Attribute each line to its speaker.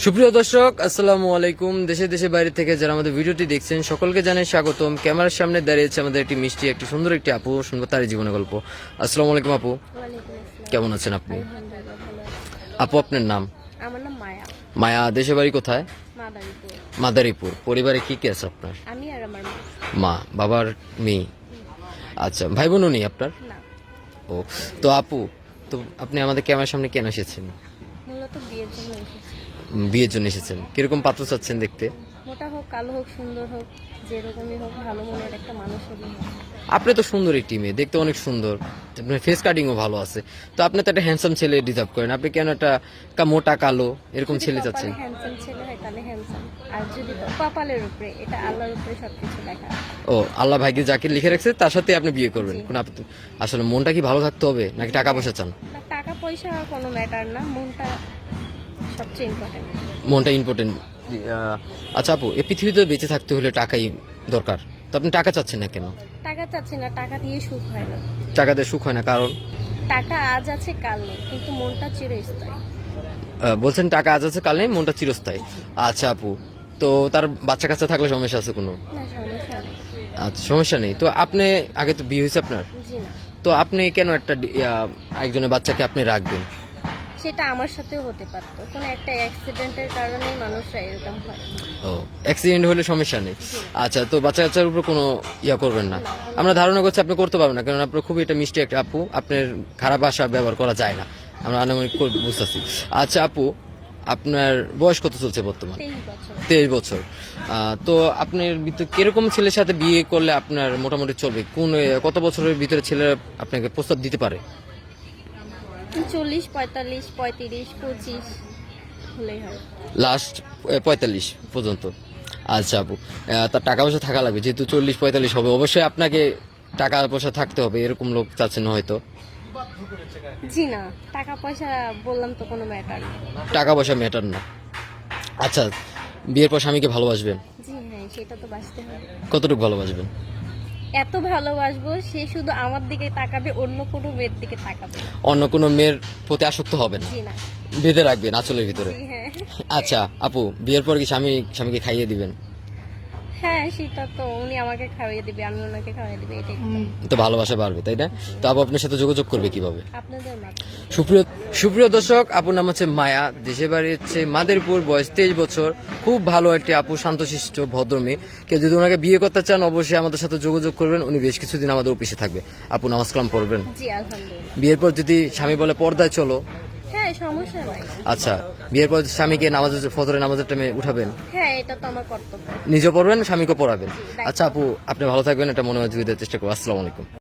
Speaker 1: সুপ্রিয় দর্শক, আসসালামু আলাইকুম। দেশে দেশে বাইরে থেকে যারা আমাদের ভিডিওটি দেখছেন সকলকে জানাই স্বাগতম। ক্যামেরার সামনে দাঁড়িয়েছে আমাদের একটি মিষ্টি, একটি সুন্দর একটি আপু, শুনবো তারই জীবনে গল্প। আসসালামু আলাইকুম আপু, কেমন আছেন আপনি? আপু আপনার নাম?
Speaker 2: আমার নাম মায়া।
Speaker 1: মায়া, দেশে বাড়ি কোথায়?
Speaker 2: মাদারীপুর।
Speaker 1: মাদারীপুর। পরিবারে কি কি আছে আপনার?
Speaker 2: আমি আর আমার মা।
Speaker 1: মা, বাবার মেয়ে। আচ্ছা, ভাই বোনও নেই আপনার?
Speaker 2: না,
Speaker 1: ও, তো আপু, তো আপনি আমাদের ক্যামেরার সামনে কেন এসেছেন?
Speaker 2: মূলত বিয়ের জন্য এসেছি।
Speaker 1: বিয়ের জন্য এসেছেন। কিরকম পাত্র চাচ্ছেন দেখতে?
Speaker 2: মোটা হোক, কালো হোক, সুন্দর হোক, যেরকমই হোক, ভালো মনের একটা মানুষ হবে।
Speaker 1: আপনি তো সুন্দর একটি মেয়ে, দেখতে অনেক সুন্দর, আপনার ফেস কাটিংও ভালো আছে, তো আপনি তো একটা হ্যান্ডসাম ছেলে ডিজার্ভ করেন। আপনি কেন একটা মোটা কালো এরকম ছেলে চাচ্ছেন?
Speaker 2: হ্যান্ডসাম ছেলে হয় তাহলে হ্যান্ডসাম, আর যদি কপালের উপরে, এটা আল্লাহর উপরে সবকিছু লেখা।
Speaker 1: ও, আল্লাহ ভাগ্যে যাকে লিখে রাখছে তার সাথে আপনি বিয়ে করবেন।
Speaker 2: জি।
Speaker 1: কোন আসলে মনটা কি ভালো থাকতে হবে নাকি টাকা পয়সা চান?
Speaker 2: না, টাকা পয়সা কোনো ম্যাটার না, মনটা সবচেয়ে ইম্পর্টেন্ট।
Speaker 1: মনটা ইম্পর্টেন্ট। আচ্ছা আপু, এই পৃথিবীতে বেঁচে থাকতে হলে টাকাই দরকার, তো আপনি টাকা চাচ্ছেন না কেন?
Speaker 2: টাকা চাচ্ছি না, টাকা দিয়ে সুখ হয় না।
Speaker 1: টাকা দিয়ে সুখ হয় না, কারণ?
Speaker 2: টাকা আজ আছে কাল নেই, কিন্তু মনটা চিরস্থায়ী।
Speaker 1: বলছেন টাকা আজ আছে কাল নেই, মনটা চিরস্থায়ী। আচ্ছা আপু, তো তার বাচ্চা কাচ্চা থাকলে সমস্যা আছে কোনো?
Speaker 2: না, সমস্যা নেই।
Speaker 1: আচ্ছা, সমস্যা নেই। তো আপনি আগে তো বিয়ে হয়েছে আপনার,
Speaker 2: জি না,
Speaker 1: তো আপনি কেন একটা একজনের বাচ্চাকে আপনি রাখবেন?
Speaker 2: সেটা আমার সাথেও হতে পারতো, কোনো একটা অ্যাক্সিডেন্টের কারণে মানুষরা এরকম হয়।
Speaker 1: ও, অ্যাক্সিডেন্ট হলে সমস্যা নেই। আচ্ছা, তো বাচ্চা কাচ্চার উপর কোনো করবেন না? আমরা ধারণা করছি আপনি করতে পারবেন না, কারণ আপনার খুবই একটা মিষ্টি একটা আপু, আপনার খারাপ ভাষা ব্যবহার করা যায় না, আমরা আনুমানিক বুঝতেছি। আচ্ছা আপু, আপনার বয়স কত চলছে বর্তমান?
Speaker 2: 23 বছর।
Speaker 1: 23 বছর। তো আপনার ভিতরে কিরকম ছেলের সাথে বিয়ে করলে আপনার মোটামুটি চলবে? কত বছরের ভিতরে ছেলে আপনাকে প্রস্তাব দিতে পারে?
Speaker 2: 40, 45, 35, 25 হলেই হয়।
Speaker 1: লাস্ট 45 পর্যন্ত। আচ্ছা আপু, তার টাকা পয়সা থাকা লাগবে, যেহেতু 40-45 হবে, অবশ্যই আপনাকে টাকা পয়সা থাকতে হবে, এরকম লোক চাচ্ছেন হয়তো?
Speaker 2: জি না, টাকা পয়সা বললাম তো কোনো ম্যাটার না।
Speaker 1: টাকা পয়সা ম্যাটার না। আচ্ছা, বিয়ের পর স্বামীকে ভালোবাসবেন?
Speaker 2: জি হ্যাঁ, সেটা তো বাঁচতে হবে।
Speaker 1: কতটুকু ভালোবাসবেন?
Speaker 2: এত ভালোবাসবো সে শুধু আমার দিকে তাকাবে, অন্য কোনো মেয়ের দিকে তাকাবে না।
Speaker 1: অন্য কোনো মেয়ের প্রতি আসক্ত হবেন না,
Speaker 2: জি না।
Speaker 1: বেঁধে রাখবেন আঁচলের ভিতরে?
Speaker 2: জি হ্যাঁ।
Speaker 1: আচ্ছা আপু, বিয়ের পর কি স্বামীকে খাইয়ে দিবেন?
Speaker 2: হ্যাঁ, সেটা তো উনি আমাকে খাওয়াইয়ে দিবে, আমি ওনাকে খাওয়াইয়ে দিবে, এটাই তো।
Speaker 1: তো ভালোবাসা বাড়বে, তাই না? তো আপু আপনার সাথে যোগাযোগ করবে কিভাবে?
Speaker 2: আপনাদের মাধ্যমে।
Speaker 1: সুপ্রিয় দর্শক, আপুর নাম হচ্ছে মায়া, দেশে বাড়ি হচ্ছে মাদারীপুর, বয়স 23 বছর, খুব ভালো একটি আপু, শান্তশিষ্ট ভদ্র মেয়ে। কেউ যদি ওনাকে বিয়ে করতে চান অবশ্যই আমাদের সাথে যোগাযোগ করবেন, উনি বেশ কিছুদিন আমাদের অফিসে থাকবে। আপু নামাজ কালাম পড়বেন?
Speaker 2: জি আলহামদুলিল্লাহ।
Speaker 1: বিয়ের পর যদি স্বামী বলে পর্দায় চলো?
Speaker 2: হ্যাঁ, সমস্যা নাই।
Speaker 1: আচ্ছা, বিয়ের পর স্বামীকে ফজরের নামাজের টাইমে উঠাবেন?
Speaker 2: হ্যাঁ, এটা তো আমার কর্তব্য।
Speaker 1: নিজে পড়বেন, স্বামীকে পড়াবেন। আচ্ছা আপু, আপনি ভালো থাকবেন, এটা মনে হয় দেওয়ার চেষ্টা করবো। আসসালামু আলাইকুম।